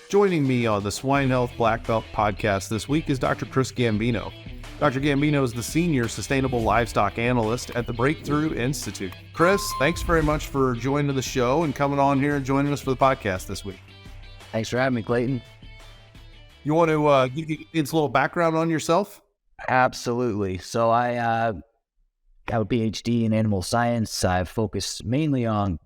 Joining me on the Swine Health Black Belt podcast this week is Dr. Chris Gambino. Dr. Gambino is the Senior Sustainable Livestock Analyst at the Breakthrough Institute. Chris, thanks very much for joining the show and coming on here and joining us for the podcast this week. Thanks for having me, Clayton. You want to give us a little background on yourself? Absolutely. So I have a PhD in animal science. I've focused mainly on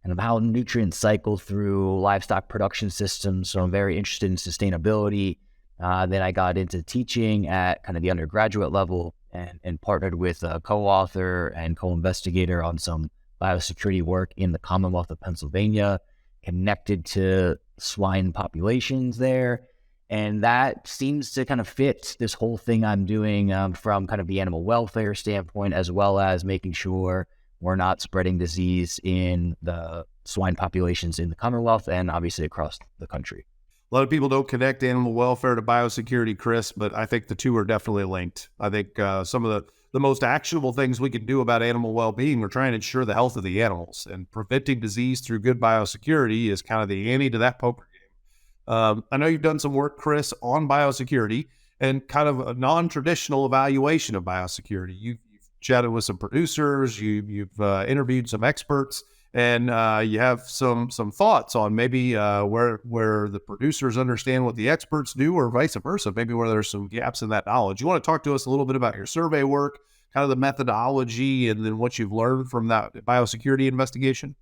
kind of how nutrients cycle through livestock production systems. So I'm very interested in sustainability. Then I got into teaching at kind of the undergraduate level and partnered with a co-author and co-investigator on some biosecurity work in the Commonwealth of Pennsylvania, connected to swine populations there. And that seems to kind of fit this whole thing I'm doing from kind of the animal welfare standpoint, as well as making sure we're not spreading disease in the swine populations in the Commonwealth and obviously across the country. A lot of people don't connect animal welfare to biosecurity, Chris, but I think the two are definitely linked. I think some of the most actionable things we can do about animal well-being are trying to ensure the health of the animals, and preventing disease through good biosecurity is kind of the ante to that poker game. I know you've done some work, Chris, on biosecurity and kind of a non-traditional evaluation of biosecurity. You've chatted with some producers, you've interviewed some experts, and you have some thoughts on maybe where the producers understand what the experts do, or vice versa, maybe where there's some gaps in that knowledge. You want to talk to us a little bit about your survey work, kind of the methodology, and then what you've learned from that biosecurity investigation?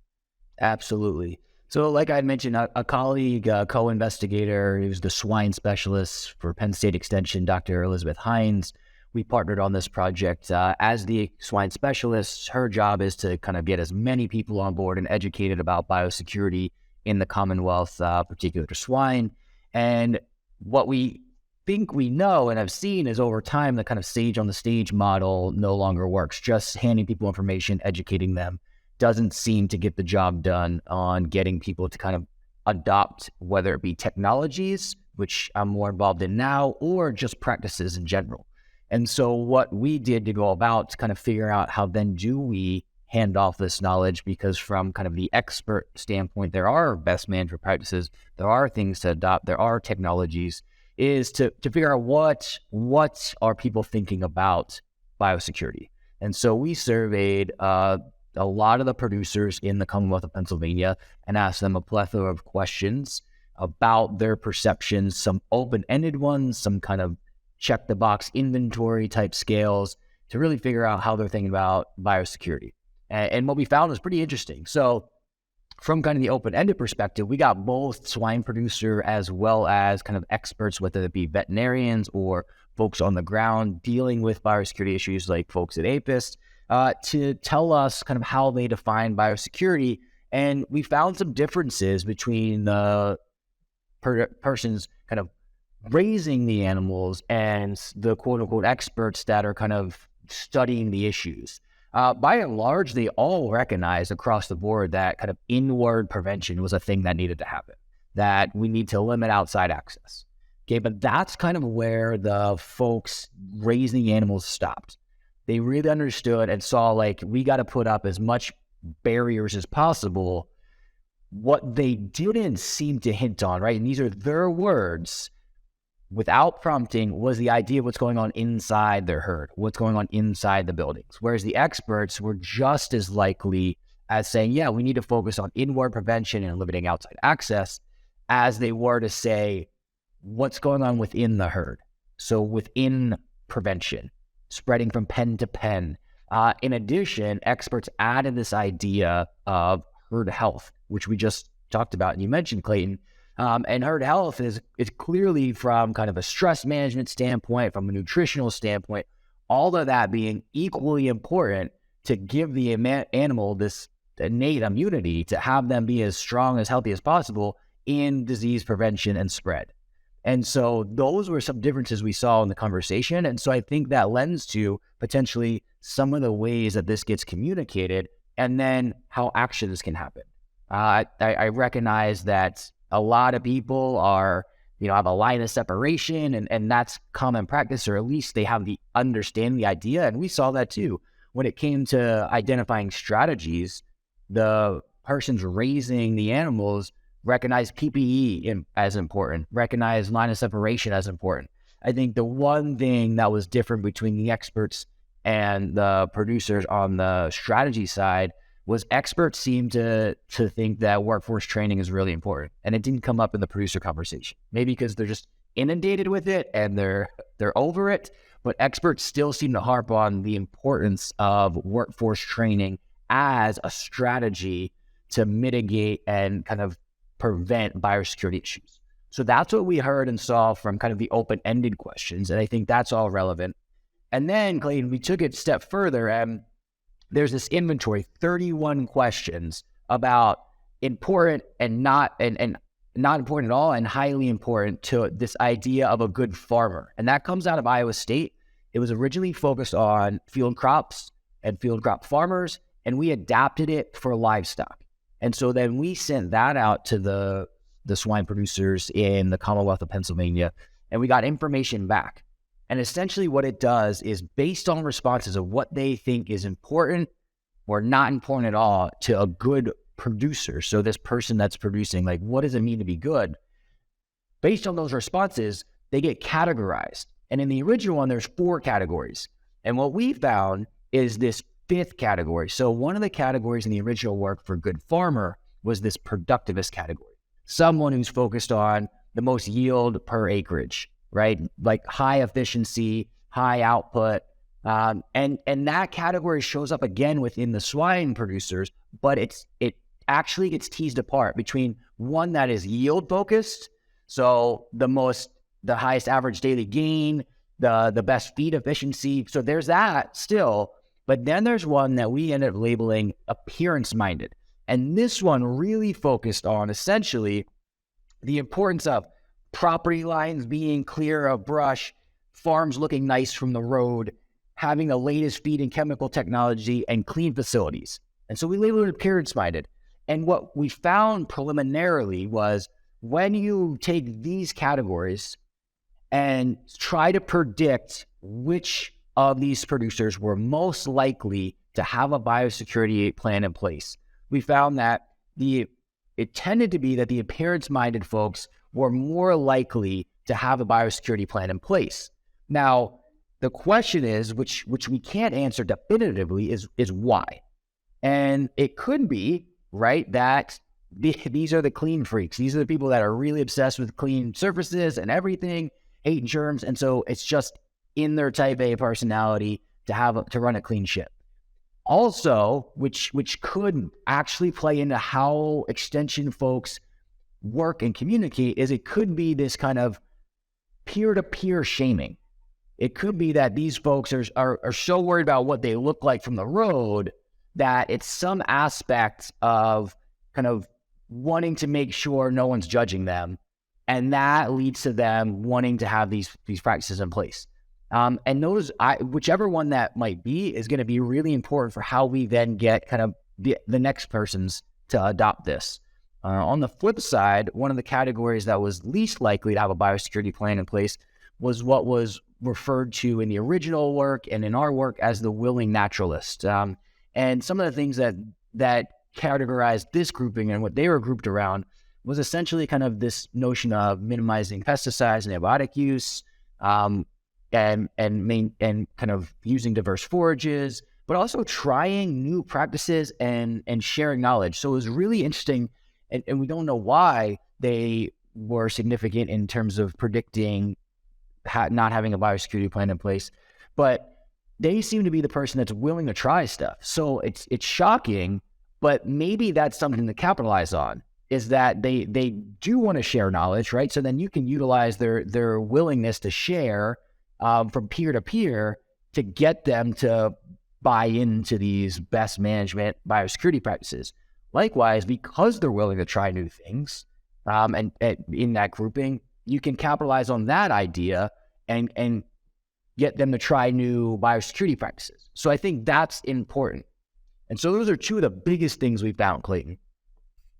Absolutely. So like I mentioned, a colleague, co-investigator, who's the swine specialist for Penn State Extension, Dr. 𝗘𝘅𝗽𝗲𝗁𝗂, we partnered on this project. As the swine specialist, her job is to kind of get as many people on board and educated about biosecurity in the Commonwealth, particular to swine. And what we think we know and have seen is over time, the kind of sage on the stage model no longer works. Just handing people information, educating them, doesn't seem to get the job done on getting people to kind of adopt, whether it be technologies, which I'm more involved in now, or just practices in general. And so what we did to go about to kind of figure out how then do we hand off this knowledge, because from kind of the expert standpoint, there are best management practices, there are things to adopt, there are technologies, is to figure out what are people thinking about biosecurity. And so we surveyed a lot of the producers in the Commonwealth of Pennsylvania and asked them a plethora of questions about their perceptions, some open-ended ones, some kind of check the box inventory type scales, to really figure out how they're thinking about biosecurity. And what we found was pretty interesting. So from kind of the open-ended perspective, we got both swine producer as well as kind of experts, whether it be veterinarians or folks on the ground dealing with biosecurity issues like folks at APHIS, to tell us kind of how they define biosecurity. And we found some differences between the persons kind of raising the animals and the quote-unquote experts that are kind of studying the issues. By and large, they all recognize across the board that kind of inward prevention was a thing that needed to happen, that we need to limit outside access. Okay, but that's kind of where the folks raising the animals stopped. They really understood and saw, like, we got to put up as much barriers as possible. What they didn't seem to hint on, right, and these are their words, without prompting, was the idea of what's going on inside their herd, what's going on inside the buildings. Whereas the experts were just as likely as saying, yeah, we need to focus on inward prevention and limiting outside access, as they were to say what's going on within the herd. So within prevention, spreading from pen to pen. In addition, experts added this idea of herd health, which we just talked about, and you mentioned, Clayton. And herd health is clearly from kind of a stress management standpoint, from a nutritional standpoint, all of that being equally important to give the animal this innate immunity to have them be as strong, as healthy as possible in disease prevention and spread. And so those were some differences we saw in the conversation. And so I think that lends to potentially some of the ways that this gets communicated, and then how actions can happen. I recognize that a lot of people are, have a line of separation, and that's common practice, or at least they have the understanding, the idea. And we saw that too. When it came to identifying strategies, the persons raising the animals recognize PPE as important, recognize line of separation as important. I think the one thing that was different between the experts and the producers on the strategy side was experts seemed to think that workforce training is really important. And it didn't come up in the producer conversation, maybe because they're just inundated with it and they're over it. But experts still seem to harp on the importance of workforce training as a strategy to mitigate and kind of prevent biosecurity issues. So that's what we heard and saw from kind of the open-ended questions. And I think that's all relevant. And then, Clayton, we took it a step further, and there's this inventory, 31 questions about important and not important at all, and highly important to this idea of a good farmer. And that comes out of Iowa State. It was originally focused on field crops and field crop farmers, and we adapted it for livestock. And so then we sent that out to the swine producers in the Commonwealth of Pennsylvania, and we got information back. And essentially what it does is, based on responses of what they think is important or not important at all to a good producer, so this person that's producing, like, what does it mean to be good? Based on those responses, they get categorized. And in the original one, there's 4 categories. And what we found is this 5th category. So one of the categories in the original work for good farmer was this productivist category. Someone who's focused on the most yield per acreage, right? Like high efficiency, high output. And that category shows up again within the swine producers, but it actually gets teased apart between one that is yield focused. So the highest average daily gain, the best feed efficiency. So there's that still, but then there's one that we ended up labeling appearance minded. And this one really focused on essentially the importance of property lines being clear of brush, farms looking nice from the road, having the latest feed and chemical technology, and clean facilities. And so we labeled it appearance-minded. And what we found preliminarily was, when you take these categories and try to predict which of these producers were most likely to have a biosecurity plan in place, we found that it tended to be that the appearance-minded folks were more likely to have a biosecurity plan in place. Now, the question is, which we can't answer definitively, is why? And it could be, right, that these are the clean freaks. These are the people that are really obsessed with clean surfaces and everything, hate germs, and so it's just in their type A personality to run a clean ship. Also, which could actually play into how extension folks work and communicate, is it could be this kind of peer-to-peer shaming. It could be that these folks are so worried about what they look like from the road that it's some aspect of kind of wanting to make sure no one's judging them, and that leads to them wanting to have these practices in place. And whichever one that might be is going to be really important for how we then get kind of the next persons to adopt this. On the flip side, one of the categories that was least likely to have a biosecurity plan in place was what was referred to in the original work and in our work as the willing naturalist. And some of the things that categorized this grouping and what they were grouped around was essentially kind of this notion of minimizing pesticides and antibiotic use, and kind of using diverse forages, but also trying new practices and sharing knowledge. So it was really interesting, and we don't know why they were significant in terms of predicting not having a biosecurity plan in place, but they seem to be the person that's willing to try stuff. So it's shocking, but maybe that's something to capitalize on, is that they do want to share knowledge, right? So then you can utilize their willingness to share from peer to peer to get them to buy into these best management biosecurity practices. Likewise, because they're willing to try new things, and in that grouping, you can capitalize on that idea and get them to try new biosecurity practices. So I think that's important. And so those are two of the biggest things we found, Clayton.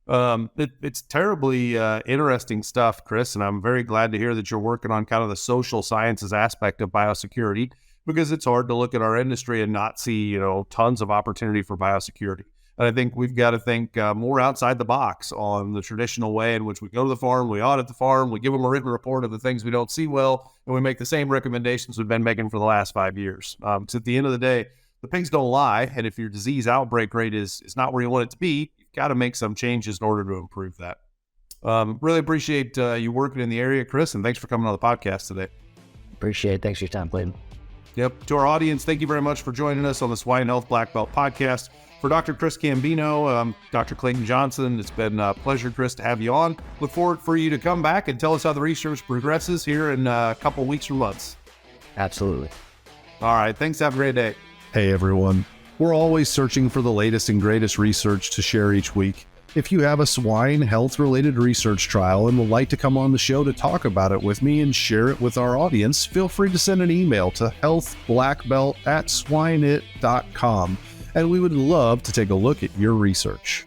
It's terribly interesting stuff, Chris, and I'm very glad to hear that you're working on kind of the social sciences aspect of biosecurity, because it's hard to look at our industry and not see, tons of opportunity for biosecurity. And I think we've got to think more outside the box on the traditional way in which we go to the farm, we audit the farm, we give them a written report of the things we don't see well, and we make the same recommendations we've been making for the last 5 years. So at the end of the day, the pigs don't lie, and if your disease outbreak rate is not where you want it to be, you've got to make some changes in order to improve that. Really appreciate you working in the area, Chris, and thanks for coming on the podcast today. Appreciate it. Thanks for your time, Clayton. Yep. To our audience, thank you very much for joining us on the Swine Health Black Belt podcast. For Dr. Chris Gambino, Dr. Clayton Johnson, it's been a pleasure, Chris, to have you on. Look forward for you to come back and tell us how the research progresses here in a couple of weeks or months. Absolutely. All right. Thanks. Have a great day. Hey, everyone. We're always searching for the latest and greatest research to share each week. If you have a swine health-related research trial and would like to come on the show to talk about it with me and share it with our audience, feel free to send an email to healthblackbelt@swineit.com, and we would love to take a look at your research.